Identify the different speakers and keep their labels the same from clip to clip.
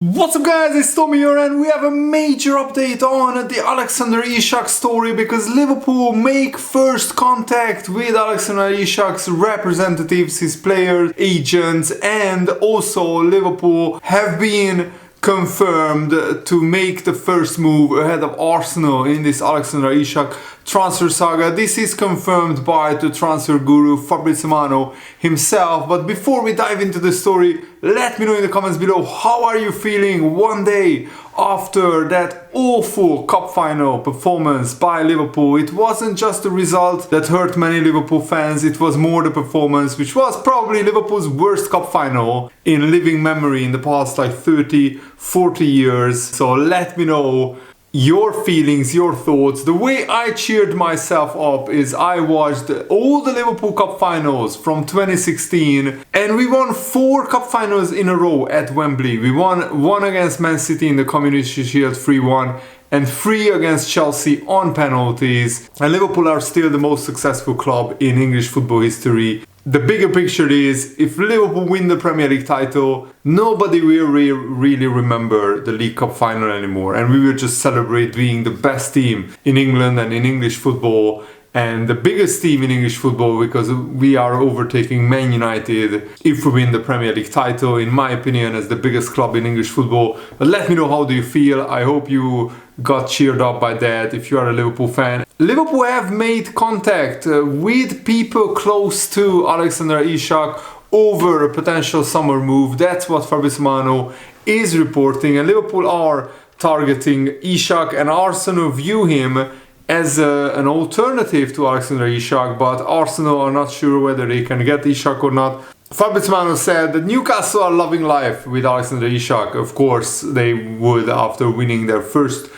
Speaker 1: What's up guys, it's Tommy here and we have a major update on the Alexander Isak story because Liverpool make first contact with Alexander Isak's representatives, his players, agents, and also Liverpool have been confirmed to make the first move ahead of Arsenal in this Alexander Isak transfer saga. This is confirmed by the transfer guru Fabrizio himself. But before we dive into the story, let me know in the comments below, how are you feeling one day after that awful cup final performance by Liverpool? It wasn't just the result that hurt many Liverpool fans, it was more the performance, which was probably Liverpool's worst cup final in living memory in the past 30-40 years. So let me know your feelings, your thoughts. The way I cheered myself up is I watched all the Liverpool Cup finals from 2016 and we won 4 cup finals in a row at Wembley. We won 1 against Man City in the Community Shield 3-1 and 3 against Chelsea on penalties. And Liverpool are still the most successful club in English football history. The bigger picture is, if Liverpool win the Premier League title, nobody will really remember the League Cup final anymore, and we will just celebrate being the best team in England and in English football, and the biggest team in English football, because we are overtaking Man United if we win the Premier League title, in my opinion, as the biggest club in English football. But let me know, how do you feel? I hope you got cheered up by that if you are a Liverpool fan. Liverpool have made contact with people close to Alexander Isak over a potential summer move. That's what Fabrizio is reporting, and Liverpool are targeting Isak, and Arsenal view him as an alternative to Alexander Isak, but Arsenal are not sure whether they can get Isak or not. Fabrizio said that Newcastle are loving life with Alexander Isak. Of course they would, after winning their first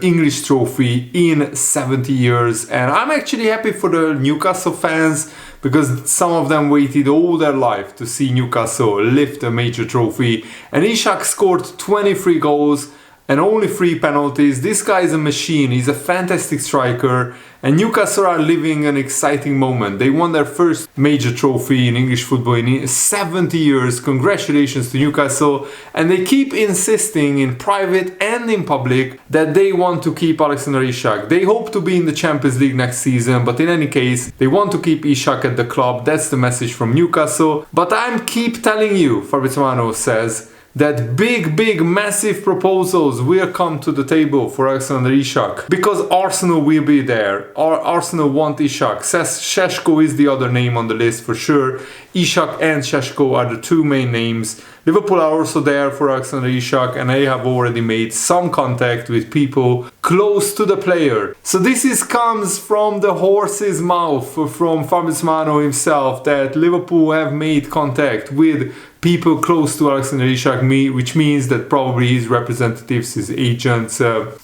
Speaker 1: English trophy in 70 years, and I'm actually happy for the Newcastle fans because some of them waited all their life to see Newcastle lift a major trophy, and Isak scored 23 goals and only 3 penalties. This guy is a machine, he's a fantastic striker, and Newcastle are living an exciting moment. They won their first major trophy in English football in 70 years. Congratulations to Newcastle, and they keep insisting in private and in public that they want to keep Alexander Isak. They hope to be in the Champions League next season, but in any case, they want to keep Isak at the club. That's the message from Newcastle. But I'm keep telling you, Fabrizio says, that big massive proposals will come to the table for Alexander Isak because Arsenal will be there. Arsenal want Isak. Šeško is the other name on the list for sure. Isak and Šeško are the 2 main names. Liverpool are also there for Alexander Isak, and they have already made some contact with people close to the player. So this comes from the horse's mouth, from Fabrizio himself, that Liverpool have made contact with people close to Alexander Isak, which means that probably his representatives, his agents,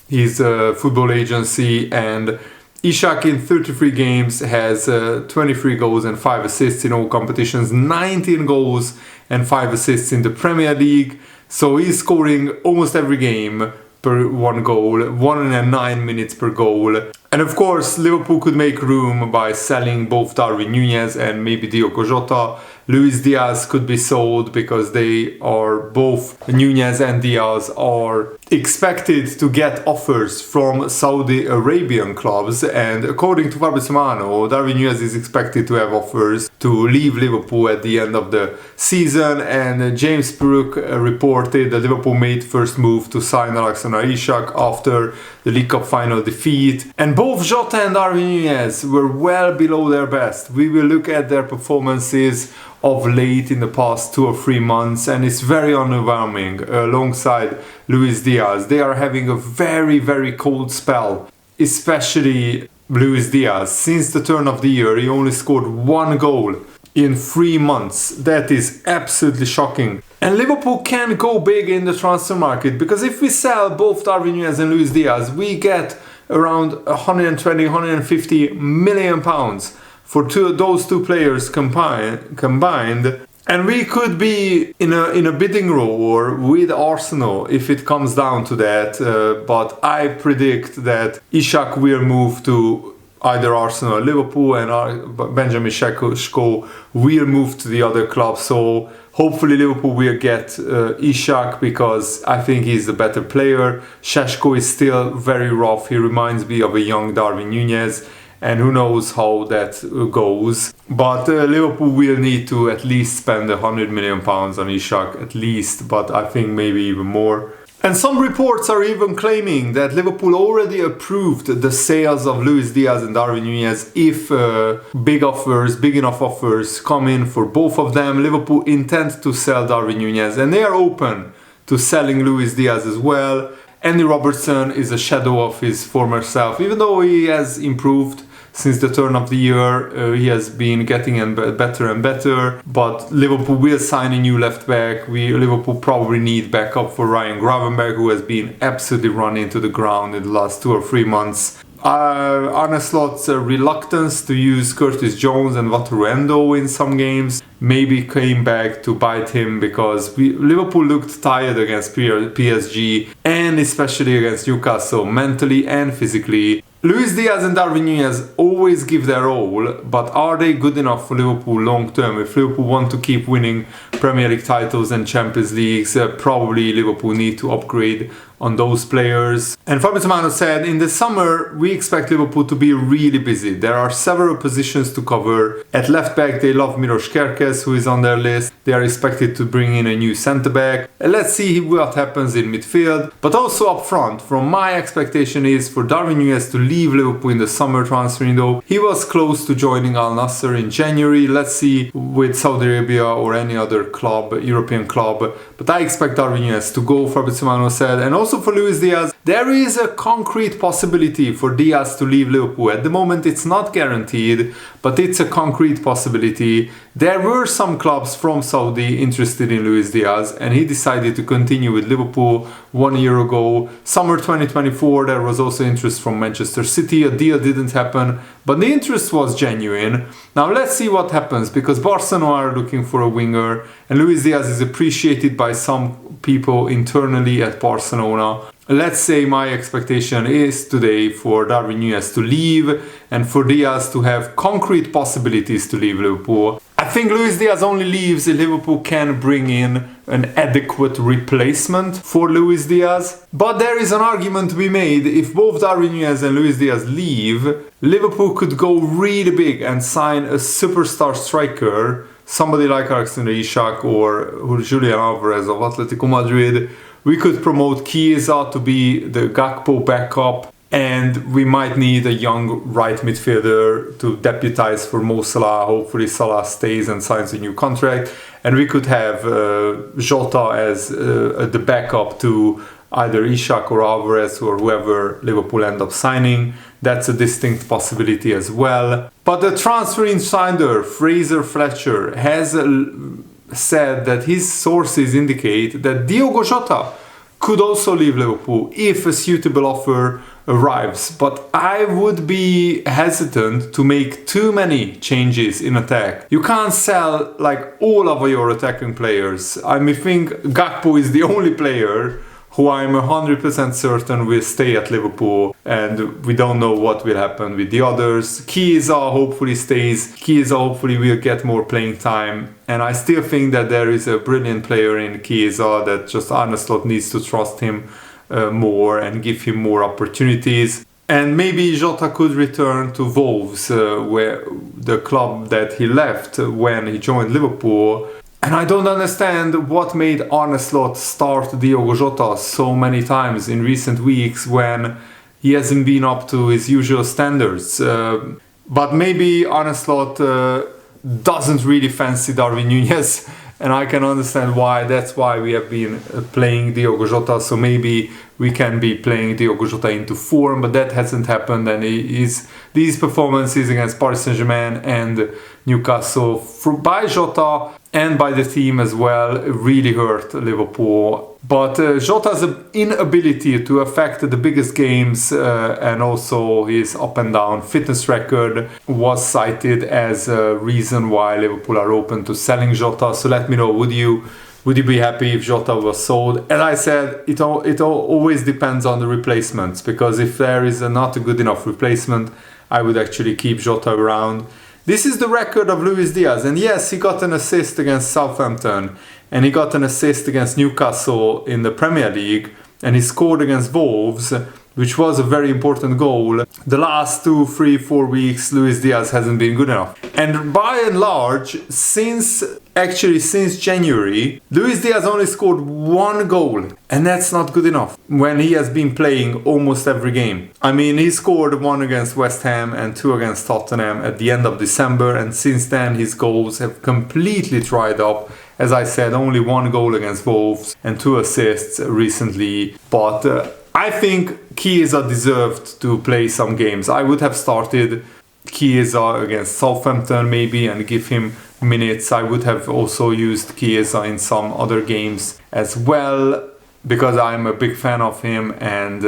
Speaker 1: his football agency, and Isak in 33 games has 23 goals and 5 assists in all competitions, 19 goals and 5 assists in the Premier League. So he's scoring almost every game per 1 goal, 109 minutes per goal. And of course, Liverpool could make room by selling both Darwin Núñez and maybe Diogo Jota. Luis Diaz could be sold because they are both, Núñez and Diaz are expected to get offers from Saudi Arabian clubs, and according to Fabrizio, Darwin Núñez is expected to have offers to leave Liverpool at the end of the season, and James Brooke reported that Liverpool made first move to sign Alexander Isak after the League Cup final defeat, and both Jota and Darwin Núñez were well below their best. We will look at their performances of late in the past 2 or 3 months, and it's very underwhelming. Alongside Luis Diaz, they are having a very cold spell, especially Luis Diaz. Since the turn of the year, he only scored 1 goal in 3 months. That is absolutely shocking. And Liverpool can go big in the transfer market, because if we sell both Darwin Núñez and Luis Diaz, we get around 120-150 million pounds for those 2 players combined, and we could be in a bidding war with Arsenal if it comes down to that. But I predict that Isak will move to either Arsenal or Liverpool, and Benjamin Šeško will move to the other club. So Hopefully Liverpool will get Isak because I think he's the better player. Šeško is still very rough. He reminds me of a young Darwin Núñez, and who knows how that goes. But Liverpool will need to at least spend £100 million on Isak, at least, but I think maybe even more. And some reports are even claiming that Liverpool already approved the sales of Luis Diaz and Darwin Núñez if big enough offers come in for both of them. Liverpool intend to sell Darwin Núñez and they are open to selling Luis Diaz as well. Andy Robertson is a shadow of his former self, even though he has improved since the turn of the year. He has been getting better and better, but Liverpool will sign a new left back. Liverpool probably need backup for Ryan Gravenberch, who has been absolutely run into the ground in the last 2 or 3 months. Arne Slot's reluctance to use Curtis Jones and Wataruendo in some games maybe came back to bite him, because Liverpool looked tired against PSG and especially against Newcastle, mentally and physically. Luis Diaz and Darwin Núñez always give their all, but are they good enough for Liverpool long term? If Liverpool want to keep winning Premier League titles and Champions Leagues, probably Liverpool need to upgrade on those players. And Fabrizio Romano said, in the summer we expect Liverpool to be really busy. There are several positions to cover. At left back they love Miros Kerkez, who is on their list. They are expected to bring in a new centre back. Let's see what happens in midfield. But also up front, from my expectation is for Darwin Núñez to leave Liverpool in the summer transfer window. He was close to joining Al Nassr in January. Let's see with Saudi Arabia or any other club, European club. But I expect Darwin Núñez to go, Fabrizio Romano said. And also for Luis Diaz, there is a concrete possibility for Diaz to leave Liverpool. At the moment it's not guaranteed, but it's a concrete possibility. There were some clubs from Saudi interested in Luis Diaz, and he decided to continue with Liverpool 1 year ago. Summer 2024 there was also interest from Manchester City. A deal didn't happen, but the interest was genuine. Now let's see what happens, because Barcelona are looking for a winger and Luis Diaz is appreciated by some people internally at Barcelona. Let's say my expectation is today for Darwin Núñez to leave and for Diaz to have concrete possibilities to leave Liverpool. I think Luis Diaz only leaves if Liverpool can bring in an adequate replacement for Luis Diaz. But there is an argument to be made. If both Darwin Núñez and Luis Diaz leave, Liverpool could go really big and sign a superstar striker, somebody like Alexander Isak or Julian Alvarez of Atletico Madrid. We could promote Chiesa to be the Gakpo backup, and we might need a young right midfielder to deputize for Mo Salah. Hopefully Salah stays and signs a new contract, and we could have Jota as the backup to either Isak or Alvarez or whoever Liverpool end up signing. That's a distinct possibility as well. But the transfer insider Fraser Fletcher has said that his sources indicate that Diogo Jota could also leave Liverpool if a suitable offer arrives. But I would be hesitant to make too many changes in attack. You can't sell like all of your attacking players. I think Gakpo is the only player who I'm 100% certain will stay at Liverpool, and we don't know what will happen with the others. Chiesa hopefully stays. Chiesa hopefully will get more playing time, and I still think that there is a brilliant player in Chiesa that just Arne Slot needs to trust him more and give him more opportunities. And maybe Jota could return to Wolves, where the club that he left when he joined Liverpool. And I don't understand what made Arne Slot start Diogo Jota so many times in recent weeks when he hasn't been up to his usual standards. But maybe Arne Slot doesn't really fancy Darwin Núñez, and I can understand why. That's why we have been playing Diogo Jota. So maybe we can be playing Diogo Jota into form, but that hasn't happened. And these performances against Paris Saint-Germain and Newcastle by Jota and by the team as well really hurt Liverpool. But Jota's inability to affect the biggest games and also his up and down fitness record was cited as a reason why Liverpool are open to selling Jota. So let me know, would you be happy if Jota was sold? As I said, it always depends on the replacements, because if there is not a good enough replacement, I would actually keep Jota around. This is the record of Luis Diaz, and yes, he got an assist against Southampton, and he got an assist against Newcastle in the Premier League, and he scored against Wolves, which was a very important goal. The last 2, 3, 4 weeks, Luis Diaz hasn't been good enough. And by and large, since January, Luis Diaz only scored 1 goal. And that's not good enough when he has been playing almost every game. I mean, he scored 1 against West Ham and 2 against Tottenham at the end of December. And since then, his goals have completely dried up. As I said, only 1 goal against Wolves and 2 assists recently. But I think Chiesa deserved to play some games. I would have started Chiesa against Southampton maybe and give him minutes. I would have also used Chiesa in some other games as well, because I'm a big fan of him. And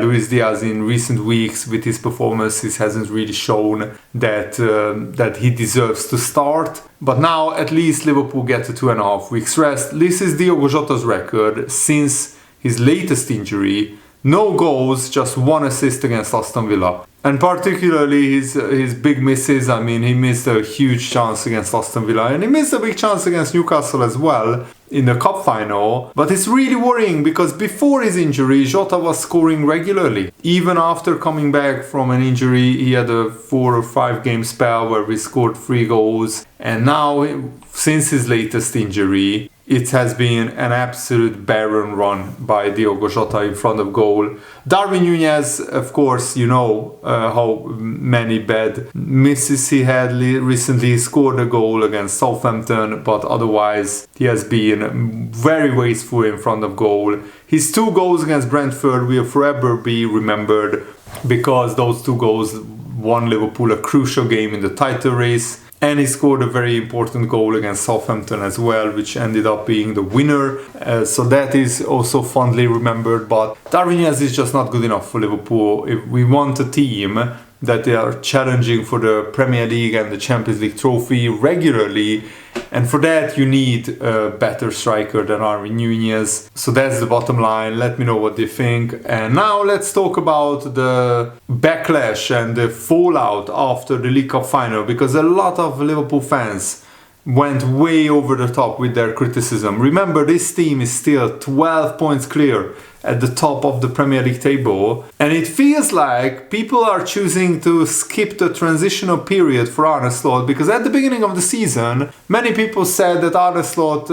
Speaker 1: Luis Diaz in recent weeks with his performances hasn't really shown that he deserves to start. But now at least Liverpool get a 2.5 weeks rest. This is Diogo Jota's record since his latest injury. No goals, just 1 assist against Aston Villa. And particularly his big misses. I mean, he missed a huge chance against Aston Villa, and he missed a big chance against Newcastle as well in the cup final. But it's really worrying because before his injury, Jota was scoring regularly. Even after coming back from an injury, he had a 4 or 5 game spell where he scored 3 goals. And now, since his latest injury, it has been an absolute barren run by Diogo Jota in front of goal. Darwin Núñez, of course, you know how many bad misses he had recently. He scored a goal against Southampton, but otherwise he has been very wasteful in front of goal. His 2 goals against Brentford will forever be remembered because those 2 goals won Liverpool a crucial game in the title race. And he scored a very important goal against Southampton as well, which ended up being the winner. So that is also fondly remembered. But Darwin Núñez is just not good enough for Liverpool. If we want a team that they are challenging for the Premier League and the Champions League trophy regularly, and for that you need a better striker than Darwin Núñez. So that's the bottom line. Let me know what you think. And now let's talk about the backlash and the fallout after the League Cup final, because a lot of Liverpool fans went way over the top with their criticism. Remember, this team is still 12 points clear at the top of the Premier League table, and it feels like people are choosing to skip the transitional period for Arne Slot, because at the beginning of the season many people said that Arne Slot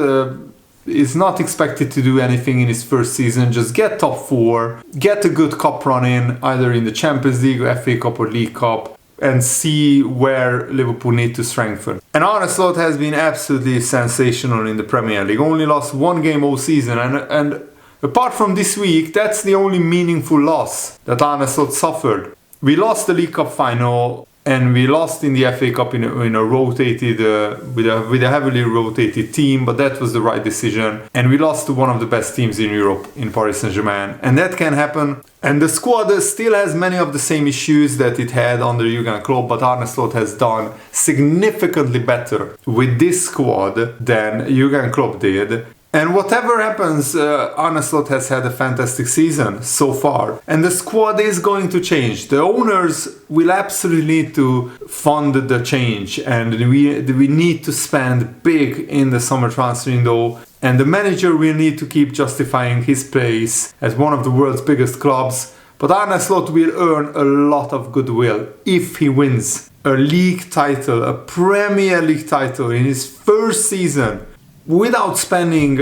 Speaker 1: is not expected to do anything in his first season, just get top 4, get a good cup run in, either in the Champions League, or FA Cup or League Cup, and see where Liverpool need to strengthen. And Arne Slot has been absolutely sensational in the Premier League, only lost 1 game all season, and apart from this week, that's the only meaningful loss that Arne Slot suffered. We lost the League Cup final and we lost in the FA Cup in a rotated, with a heavily rotated team, but that was the right decision. And we lost to one of the best teams in Europe, in Paris Saint-Germain, and that can happen. And the squad still has many of the same issues that it had under Jurgen Klopp, but Arne Slot has done significantly better with this squad than Jurgen Klopp did. And whatever happens, Arne Slot has had a fantastic season so far. And the squad is going to change. The owners will absolutely need to fund the change. And we need to spend big in the summer transfer window. And the manager will need to keep justifying his place as one of the world's biggest clubs. But Arne Slot will earn a lot of goodwill if he wins a league title, a Premier League title in his first season, without spending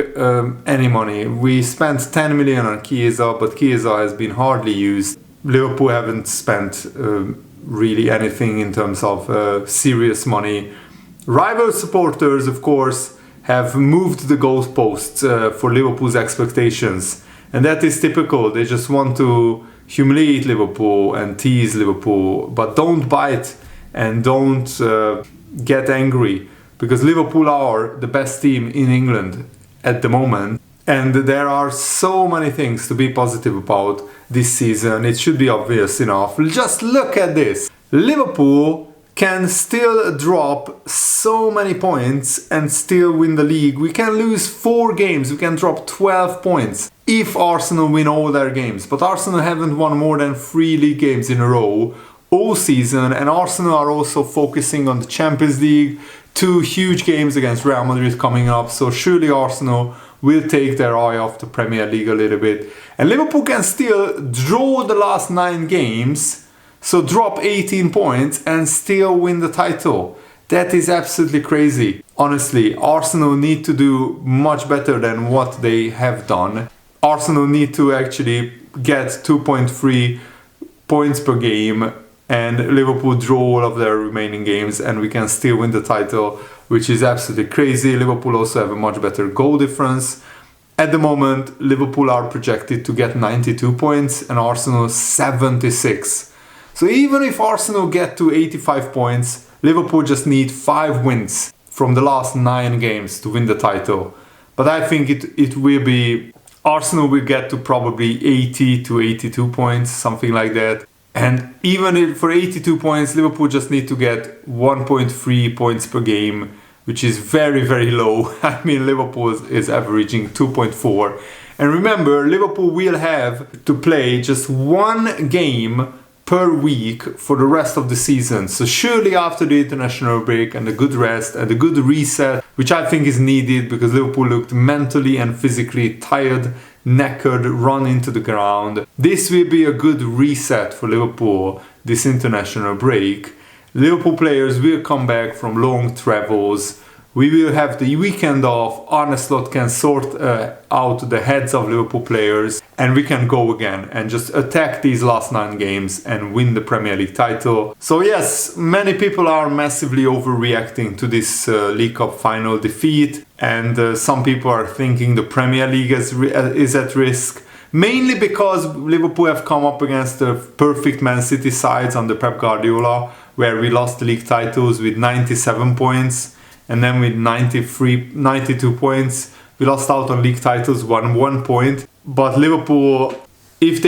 Speaker 1: any money. We spent 10 million on Chiesa, but Chiesa has been hardly used. Liverpool haven't spent really anything in terms of serious money. Rival supporters, of course, have moved the goalposts for Liverpool's expectations. And that is typical. They just want to humiliate Liverpool and tease Liverpool, but don't bite and don't get angry. Because Liverpool are the best team in England at the moment. And there are so many things to be positive about this season. It should be obvious enough. Just look at this. Liverpool can still drop so many points and still win the league. We can lose 4 games. We can drop 12 points if Arsenal win all their games. But Arsenal haven't won more than 3 league games in a row. all season, and Arsenal are also focusing on the Champions League. 2 huge games against Real Madrid coming up, so surely Arsenal will take their eye off the Premier League a little bit. And Liverpool can still draw the last 9 games, so drop 18 points and still win the title. That is absolutely crazy. Honestly, Arsenal need to do much better than what they have done. Arsenal need to actually get 2.3 points per game, and Liverpool draw all of their remaining games and we can still win the title, which is absolutely crazy. Liverpool also have a much better goal difference. At the moment, Liverpool are projected to get 92 points and Arsenal 76. So even if Arsenal get to 85 points, Liverpool just need 5 wins from the last 9 games to win the title. But I think it will be, Arsenal will get to probably 80 to 82 points, something like that. And even if for 82 points, Liverpool just need to get 1.3 points per game, which is very, very low. I mean, Liverpool is averaging 2.4. And remember, Liverpool will have to play just 1 game per week for the rest of the season. So surely after the international break and the good rest and the good reset, which I think is needed because Liverpool looked mentally and physically tired, knackered, run into the ground. This will be a good reset for Liverpool, this international break. Liverpool players will come back from long travels. We will have the weekend off. Arne can sort out the heads of Liverpool players and we can go again and just attack these last 9 games and win the Premier League title. So yes, many people are massively overreacting to this League Cup final defeat, and some people are thinking the Premier League is at risk. Mainly because Liverpool have come up against the perfect Man City sides under Pep Guardiola, where we lost the league titles with 97 points. And then with 92 points, we lost out on league titles, won 1 point. But Liverpool, if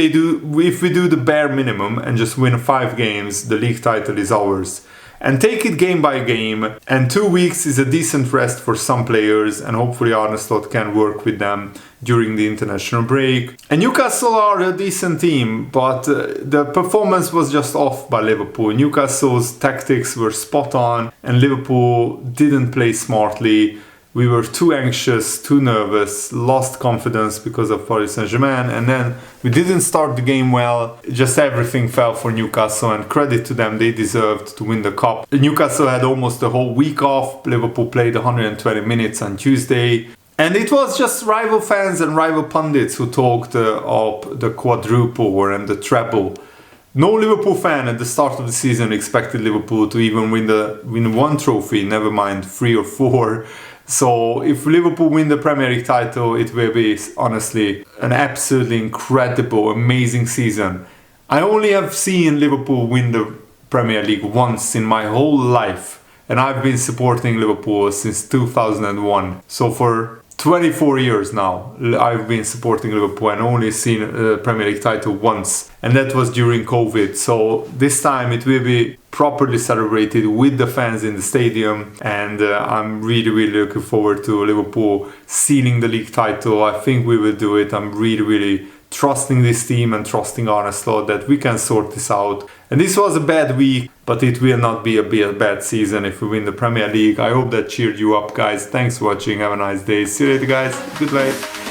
Speaker 1: we do the bare minimum and just win 5 games, the league title is ours. And take it game by game. And 2 weeks is a decent rest for some players, and hopefully Arne can work with them during the international break. And Newcastle are a decent team, but the performance was just off by Liverpool. Newcastle's tactics were spot on and Liverpool didn't play smartly. We were too anxious, too nervous, lost confidence because of Paris Saint-Germain, and then we didn't start the game well. Just everything fell for Newcastle, and credit to them, they deserved to win the cup. Newcastle had almost the whole week off. Liverpool played 120 minutes on Tuesday. And it was just rival fans and rival pundits who talked of the quadruple and the treble. No Liverpool fan at the start of the season expected Liverpool to even win 1 trophy, never mind 3 or 4. So if Liverpool win the Premier League title, it will be honestly an absolutely incredible, amazing season. I only have seen Liverpool win the Premier League once in my whole life, and I've been supporting Liverpool since 2001. So for 24 years now, I've been supporting Liverpool and only seen a Premier League title once, and that was during COVID. So this time it will be properly celebrated with the fans in the stadium, and I'm really, really looking forward to Liverpool sealing the league title. I think we will do it. I'm really, really trusting this team and trusting Arne that we can sort this out. And this was a bad week, but it will not be a bad season if we win the Premier League. I hope that cheered you up, guys. Thanks for watching. Have a nice day. See you later, guys. Goodbye.